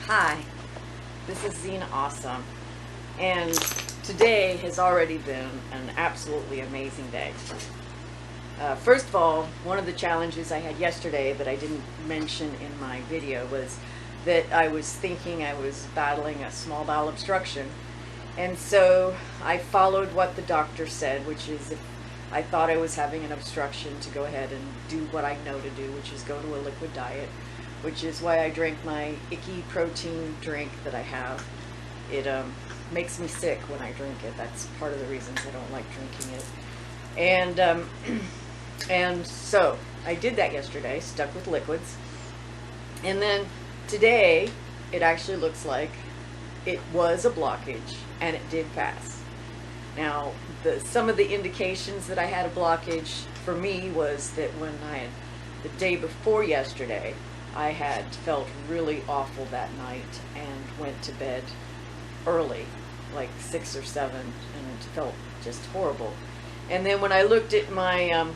Hi, this is Zena Awesome, and today has already been an absolutely amazing day. First of all, one of the challenges I had yesterday that I didn't mention in my video was that I was thinking I was battling a small bowel obstruction, and so I followed what the doctor said, which is if I thought I was having an obstruction, to go ahead and do what I know to do, which is go to a liquid diet, which is why I drank my icky protein drink that I have. It makes me sick when I drink it. That's part of the reasons I don't like drinking it. And so I did that yesterday, stuck with liquids. And then today, it actually looks like it was a blockage, and it did pass. Now, some of the indications that I had a blockage for me was that the day before yesterday, I had felt really awful that night and went to bed early, like 6 or 7, and felt just horrible. And then when I looked at my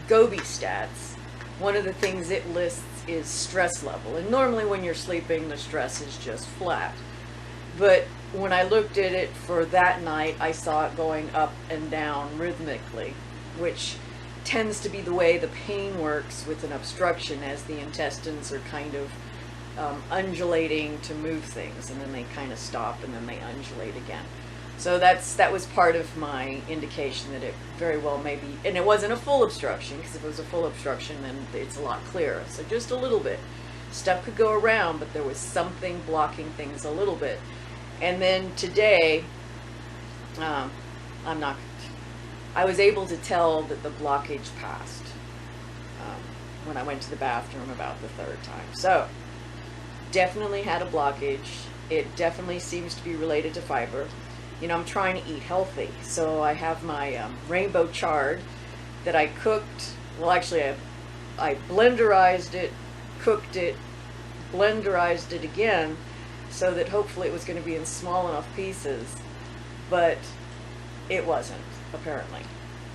Gobi stats, one of the things it lists is stress level. And normally when you're sleeping, the stress is just flat. But when I looked at it for that night, I saw it going up and down rhythmically, which tends to be the way the pain works with an obstruction, as the intestines are kind of undulating to move things, and then they kind of stop and then they undulate again. So that was part of my indication that it very well may be, and it wasn't a full obstruction, because if it was a full obstruction then it's a lot clearer. So just a little bit. Stuff could go around, but there was something blocking things a little bit. And then today, I was able to tell that the blockage passed when I went to the bathroom about the 3rd time. So, definitely had a blockage. It definitely seems to be related to fiber. You know, I'm trying to eat healthy, so I have my rainbow chard that I cooked. Well, actually, I blenderized it, cooked it, blenderized it again, so that hopefully it was going to be in small enough pieces, but it wasn't, apparently.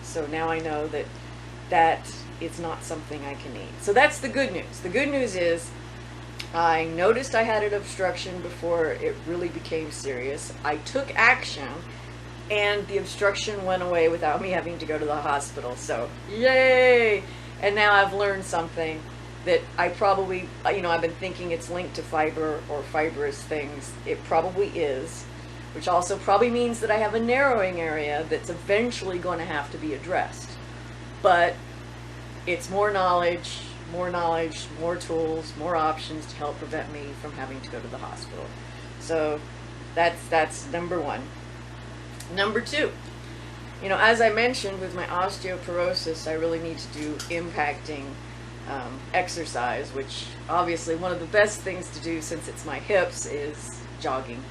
So now I know that it's not something I can eat. So that's the good news. The good news is I noticed I had an obstruction before it really became serious. I took action, and the obstruction went away without me having to go to the hospital. So yay! And now I've learned something that I probably, I've been thinking it's linked to fiber or fibrous things. It probably is, which also probably means that I have a narrowing area that's eventually going to have to be addressed. But it's more knowledge, more tools, more options to help prevent me from having to go to the hospital. So that's number 1. Number 2, as I mentioned with my osteoporosis, I really need to do impacting exercise, which obviously one of the best things to do since it's my hips is jogging.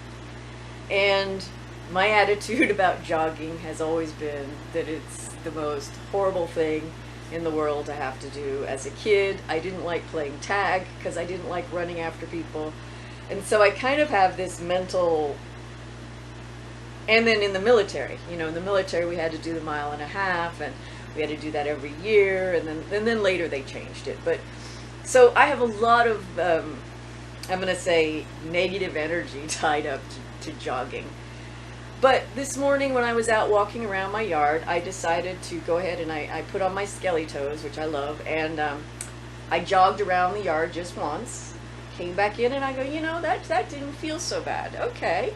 And my attitude about jogging has always been that it's the most horrible thing in the world to have to do. As a kid, I didn't like playing tag because I didn't like running after people. And so I kind of have this mental, and then in the military, in the military we had to do the 1.5 miles, and we had to do that every year, and then later they changed it. But so I have a lot of, I'm going to say, negative energy tied up to jogging. But this morning when I was out walking around my yard, I decided to go ahead and I put on my skelly toes, which I love, and I jogged around the yard just once, came back in, and I go, that didn't feel so bad. Okay,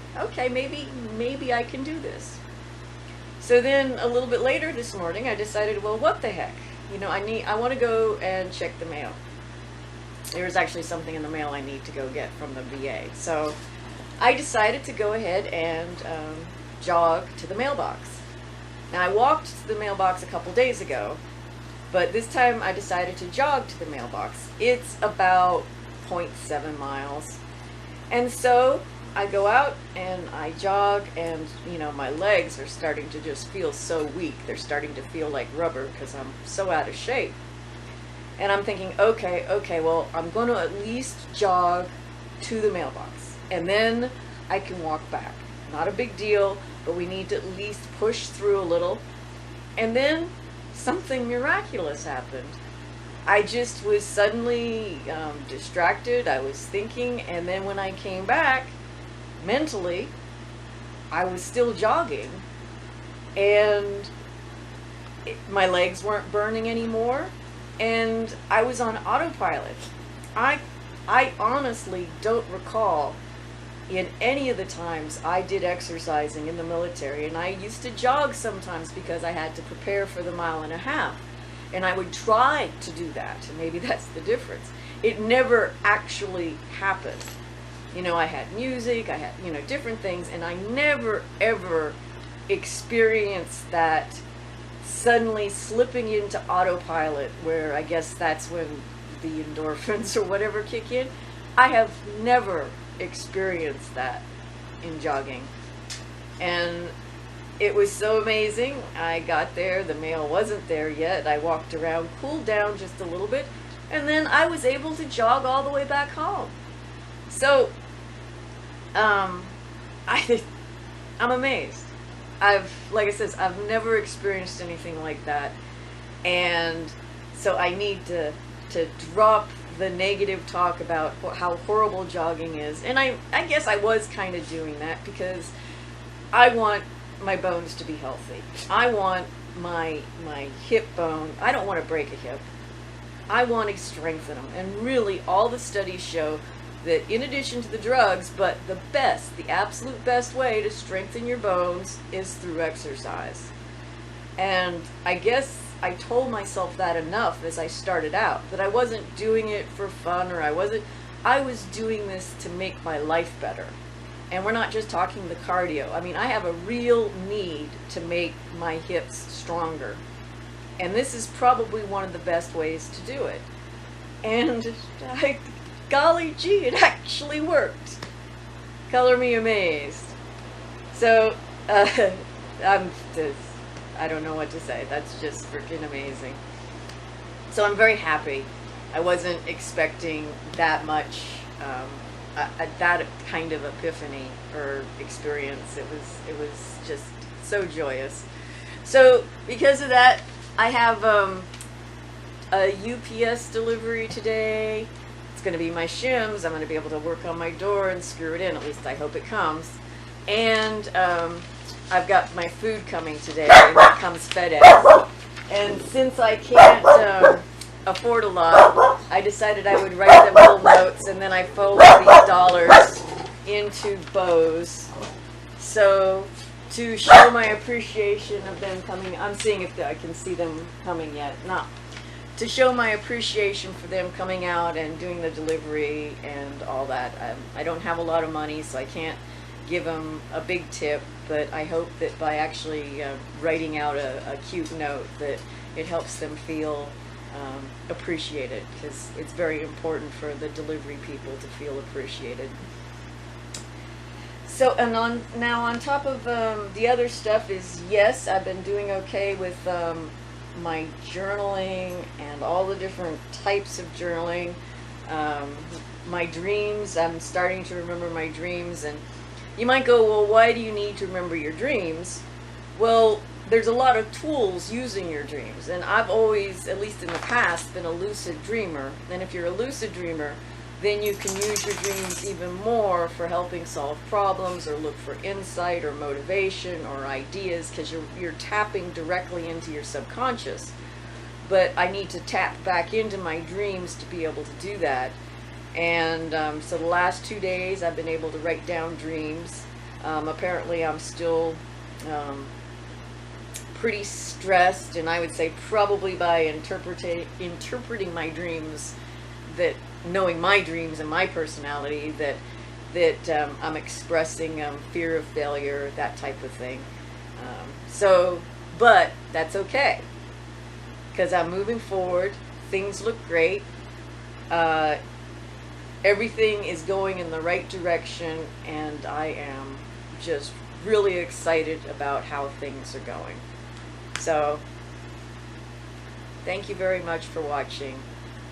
maybe I can do this. So then a little bit later this morning, I decided, well, what the heck? I want to go and check the mail. There's actually something in the mail I need to go get from the VA. So I decided to go ahead and jog to the mailbox. Now, I walked to the mailbox a couple days ago, but this time I decided to jog to the mailbox. It's about 0.7 miles. And so I go out and I jog, and my legs are starting to just feel so weak. They're starting to feel like rubber because I'm so out of shape. And I'm thinking, okay, well, I'm going to at least jog to the mailbox, and then I can walk back. Not a big deal, but we need to at least push through a little. And then something miraculous happened. I just was suddenly distracted. I was thinking, and then when I came back, mentally, I was still jogging, and my legs weren't burning anymore, and I was on autopilot. I honestly don't recall in any of the times I did exercising in the military, and I used to jog sometimes because I had to prepare for the 1.5 miles. And I would try to do that, and maybe that's the difference. It never actually happened. You know, I had music, I had, you know, different things, and I never, ever experienced that suddenly slipping into autopilot, where I guess that's when the endorphins or whatever kick in. I have never experienced that in jogging. And it was so amazing. I got there, the mail wasn't there yet. I walked around, cooled down just a little bit, and then I was able to jog all the way back home. So, I'm amazed. Like I said, I've never experienced anything like that. And so I need to drop the negative talk about how horrible jogging is. And I guess I was kind of doing that because I want my bones to be healthy. I want my hip bone, I don't want to break a hip. I want to strengthen them. And really, all the studies show that in addition to the drugs, but the absolute best way to strengthen your bones is through exercise. And I guess I told myself that enough as I started out, that I wasn't doing it for fun, or I was doing this to make my life better. And we're not just talking the cardio. I mean, I have a real need to make my hips stronger. And this is probably one of the best ways to do it. And golly gee, it actually worked. Color me amazed. So, I don't know what to say. That's just freaking amazing. So I'm very happy. I wasn't expecting that much, that kind of epiphany or experience. It was just so joyous. So because of that, I have a UPS delivery today. It's going to be my shims. I'm going to be able to work on my door and screw it in. At least I hope it comes. And I've got my food coming today, and it comes FedEx. And since I can't afford a lot, I decided I would write them little notes, and then I fold these dollars into bows. So to show my appreciation of them coming, I'm seeing if I can see them coming yet. No. To show my appreciation for them coming out and doing the delivery and all that. I don't have a lot of money, so I can't give them a big tip, but I hope that by actually writing out a cute note that it helps them feel appreciated, because it's very important for the delivery people to feel appreciated. So, and now on top of the other stuff is, yes, I've been doing okay with my journaling and all the different types of journaling. My dreams, I'm starting to remember my dreams, and you might go, well, why do you need to remember your dreams? Well, there's a lot of tools using your dreams, and I've always, at least in the past, been a lucid dreamer. And if you're a lucid dreamer, then you can use your dreams even more for helping solve problems or look for insight or motivation or ideas, because you're tapping directly into your subconscious. But I need to tap back into my dreams to be able to do that. And so the last 2 days I've been able to write down dreams. Apparently I'm still pretty stressed, and I would say probably by interpreting my dreams, that knowing my dreams and my personality, that I'm expressing fear of failure, that type of thing. But that's okay, because I'm moving forward. Things look great. Everything is going in the right direction, and I am just really excited about how things are going. So, thank you very much for watching.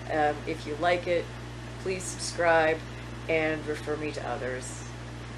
If you like it, please subscribe and refer me to others.